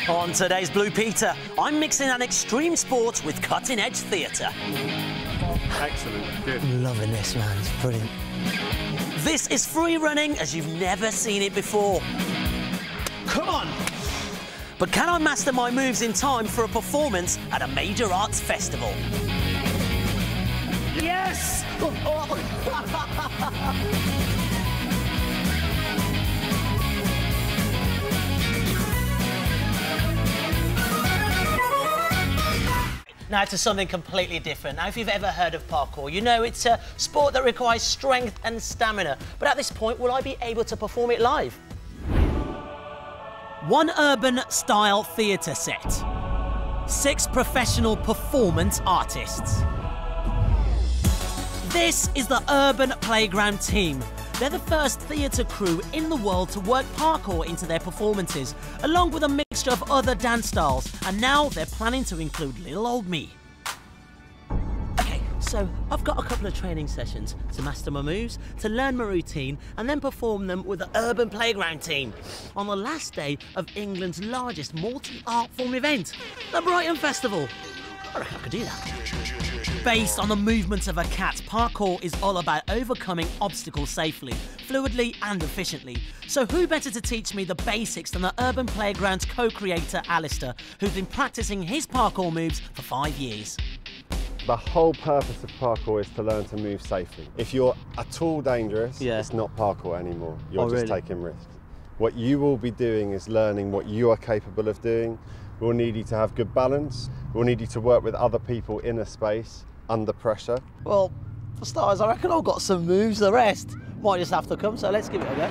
On today's Blue Peter, I'm mixing an extreme sport with cutting-edge theatre. Excellent, good. Loving this, man, it's brilliant. This is free running as you've never seen it before. Come on! But can I master my moves in time for a performance at a major arts festival? Yes! Now to something completely different. Now, if you've ever heard of parkour, you know it's a sport that requires strength and stamina. But at this point, will I be able to perform it live? One urban-style theatre set. 6 professional performance artists. This is the Urban Playground team. They're the first theatre crew in the world to work parkour into their performances, along with a mixture of other dance styles, and now they're planning to include little old me. Okay, so I've got a couple of training sessions to master my moves, to learn my routine, and then perform them with the Urban Playground team on the last day of England's largest multi-art form event, the Brighton Festival. I reckon I could do that. Based on the movements of a cat, parkour is all about overcoming obstacles safely, fluidly and efficiently. So who better to teach me the basics than the Urban Playground's co-creator Alistair, who's been practicing his parkour moves for 5 years. The whole purpose of parkour is to learn to move safely. If you're at all dangerous, it's not parkour anymore. You're just taking risks. What you will be doing is learning what you are capable of doing. We'll need you to have good balance. We'll need you to work with other people in a space, under pressure. Well, for starters, I reckon I've got some moves. The rest might just have to come, so let's give it a go.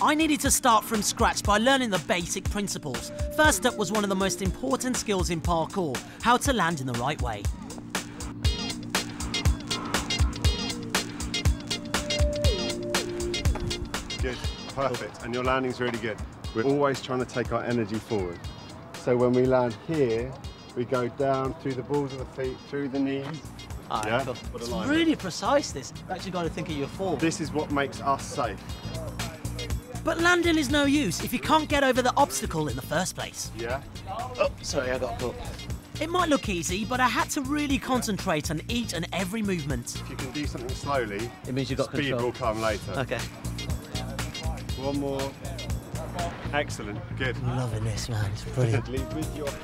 I needed to start from scratch by learning the basic principles. First up was one of the most important skills in parkour, how to land in the right way. Good, perfect, and your landing's really good. We're always trying to take our energy forward. So when we land here, we go down through the balls of the feet, through the knees. Cool. It's really precise, this. You've actually got to think of your form. This is what makes us safe. But landing is no use if you can't get over the obstacle in the first place. Yeah? Oh, sorry, I got caught. It might look easy, but I had to really concentrate on each and every movement. If you can do something slowly, it means you've got speed control. will come later. Okay. One more. Excellent, good. Loving this, man, it's brilliant.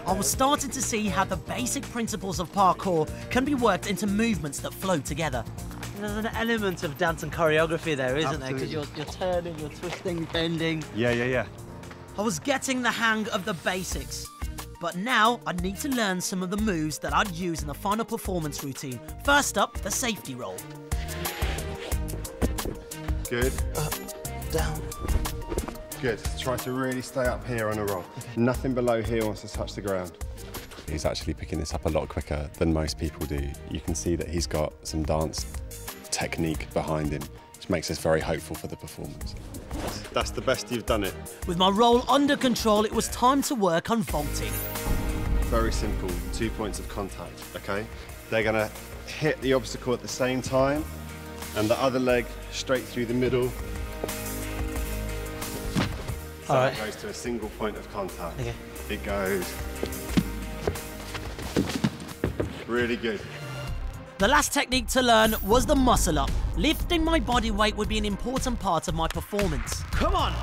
I was starting to see how the basic principles of parkour can be worked into movements that flow together. There's an element of dance and choreography there, isn't there? Because you're turning, you're twisting, bending. Yeah. I was getting the hang of the basics. But now I need to learn some of the moves that I'd use in the final performance routine. First up, the safety roll. Good. Up, down. Good. Try to really stay up here on a roll. Nothing below here wants to touch the ground. He's actually picking this up a lot quicker than most people do. You can see that he's got some dance technique behind him, which makes us very hopeful for the performance. That's the best you've done it. With my roll under control, it was time to work on vaulting. Very simple, 2 points of contact, okay? They're gonna hit the obstacle at the same time, and the other leg straight through the middle. So it goes to a single point of contact. Okay. It goes really good. The last technique to learn was the muscle up. Lifting my body weight would be an important part of my performance. Come on!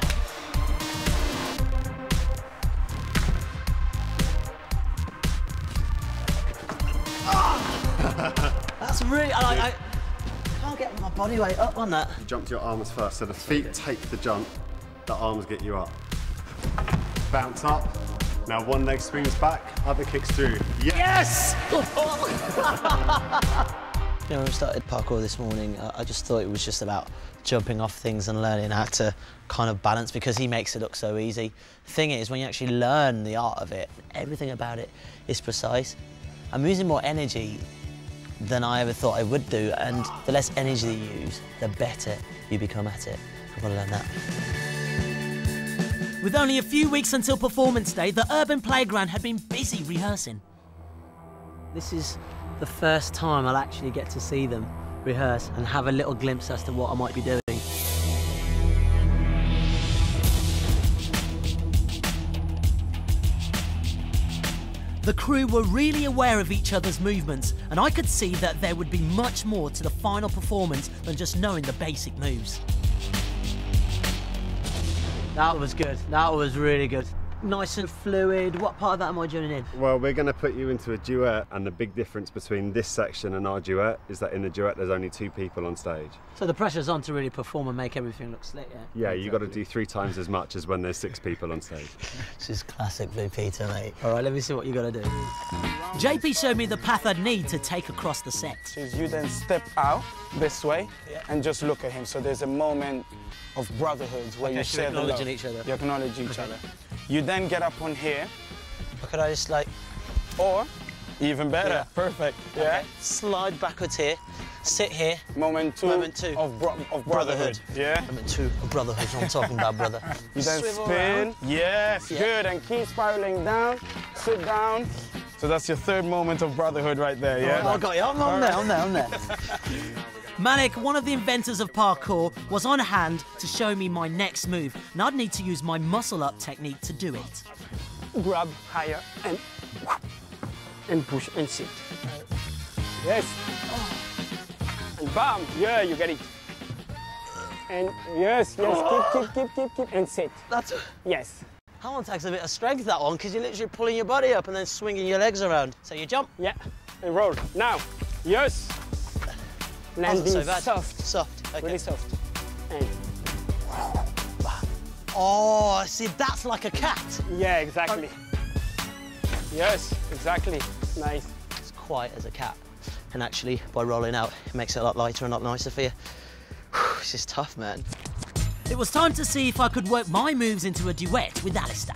That's really... I can't get my body weight up on that. You jump to your arms first, so the feet take the jump, the arms get you up. Bounce up. Now one leg swings back, other kicks through. Yes! You know, when I started parkour this morning, I just thought it was just about jumping off things and learning how to kind of balance, because he makes it look so easy. The thing is, when you actually learn the art of it, everything about it is precise. I'm using more energy than I ever thought I would do, and the less energy you use, the better you become at it. I've got to learn that. With only a few weeks until performance day, the Urban Playground had been busy rehearsing. This is the first time I'll actually get to see them rehearse and have a little glimpse as to what I might be doing. The crew were really aware of each other's movements, and I could see that there would be much more to the final performance than just knowing the basic moves. That was good. That was really good. Nice and fluid. What part of that am I joining in? Well, we're going to put you into a duet, and the big difference between this section and our duet is that in the duet there's only 2 people on stage. So the pressure's on to really perform and make everything look slick, yeah? Yeah, exactly. You've got to do 3 times as much as when there's 6 people on stage. This is classic Blue Peter, mate. All right, let me see what you got to do. JP showed me the path I'd need to take across the set. So you then step out this way and just look at him. So there's a moment of brotherhood where you share the love. Each other. You acknowledge each other. You then get up on here. Or could I just like... Or, even better, perfect. Yeah. Okay. Slide backwards here, sit here. Moment two of brotherhood. Yeah. Moment 2 of brotherhood, what I'm talking about, brother. You then Swivel spin. around. Yes, good. And keep spiraling down, sit down. So that's your 3rd moment of brotherhood right there, yeah? Oh, I got you, I'm there. Malik, one of the inventors of parkour, was on hand to show me my next move, and I'd need to use my muscle-up technique to do it. Grab higher and push and sit. Yes. And bam, yeah, you get it. And yes, keep, and sit. That's... Yes. That one takes a bit of strength, that one, because you're literally pulling your body up and then swinging your legs around. So you jump. Yeah, and roll. Now, yes. Landing so bad. soft, okay. Really soft. And oh, see, that's like a cat. yeah, exactly. Yes, exactly. Nice. It's quiet as a cat, and actually, by rolling out, it makes it a lot lighter and a lot nicer for you. This is tough, man. It was time to see if I could work my moves into a duet with Alistair.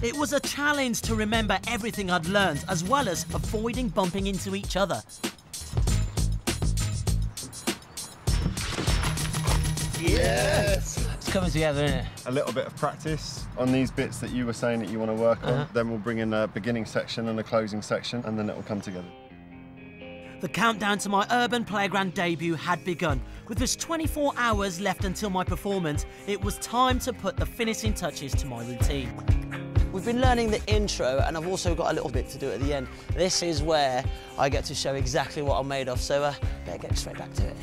It was a challenge to remember everything I'd learned, as well as avoiding bumping into each other. Yes! It's coming together, isn't it? A little bit of practice on these bits that you were saying that you want to work on. Then we'll bring in a beginning section and a closing section, and then it will come together. The countdown to my urban playground debut had begun. With just 24 hours left until my performance, it was time to put the finishing touches to my routine. We've been learning the intro, and I've also got a little bit to do at the end. This is where I get to show exactly what I'm made of, so better get straight back to it.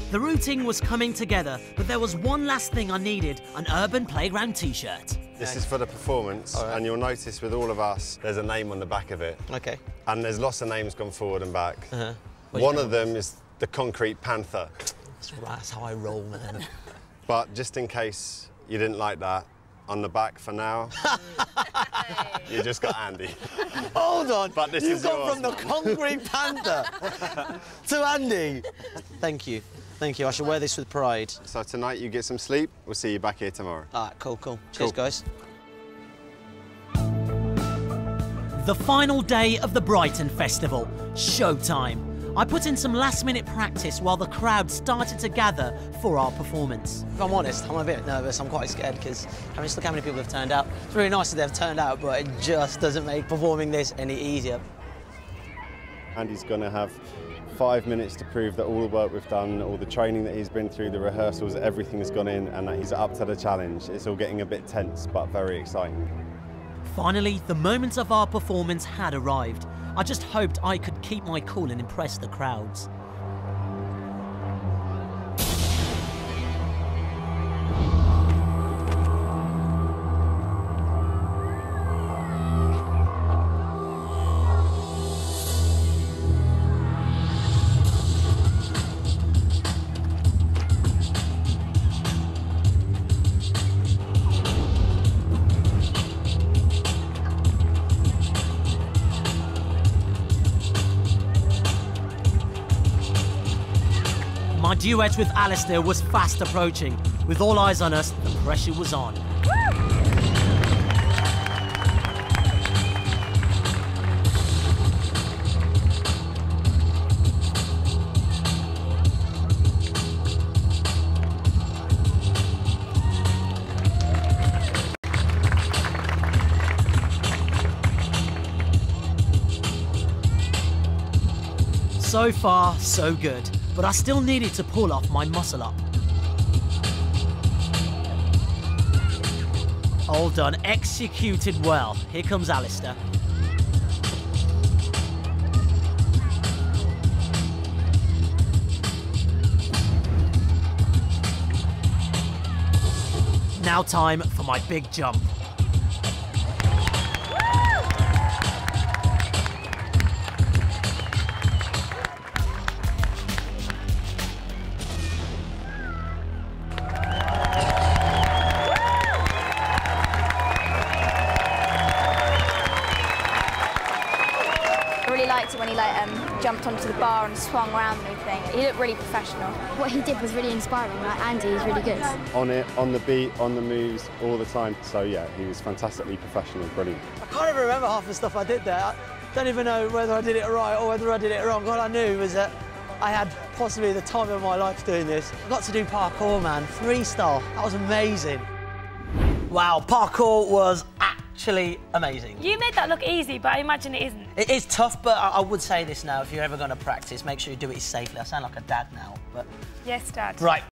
The routine was coming together, but there was one last thing I needed, an urban playground t-shirt. This is for the performance, and you'll notice with all of us, there's a name on the back of it. Okay. And there's lots of names gone forward and back. One of them is the Concrete Panther. That's right, that's how I roll, man. But just in case you didn't like that, on the back for now, you just got Andy. Hold on, but this you've is gone yours. from the Concrete Panther to Andy. Thank you. Thank you, I shall wear this with pride. So tonight you get some sleep, we'll see you back here tomorrow. All right, cool. Cheers, guys. The final day of the Brighton Festival, showtime. I put in some last-minute practice while the crowd started to gather for our performance. If I'm honest, I'm a bit nervous. I'm quite scared because just look how many people have turned out. It's really nice that they've turned out, but it just doesn't make performing this any easier. Andy's going to have 5 minutes to prove that all the work we've done, all the training that he's been through, the rehearsals, everything has gone in and that he's up to the challenge. It's all getting a bit tense, but very exciting. Finally, the moment of our performance had arrived. I just hoped I could keep my cool and impress the crowds. My duet with Alistair was fast approaching. With all eyes on us, the pressure was on. So far, so good. But I still needed to pull off my muscle up. All done, executed well. Here comes Alistair. Now time for my big jump. I really liked it when he jumped onto the bar and swung around and everything. He looked really professional. What he did was really inspiring. Like Andy is really good. On it, on the beat, on the moves, all the time. So yeah, he was fantastically professional, brilliant. I can't even remember half the stuff I did there. I don't even know whether I did it right or whether I did it wrong. All I knew was that I had possibly the time of my life doing this. I got to do parkour, man, freestyle. That was amazing. Wow, parkour was actually amazing. You made that look easy, but I imagine it isn't. It is tough, but I would say this now, if you're ever going to practice, make sure you do it safely. I sound like a dad now, but... Yes, Dad. Right,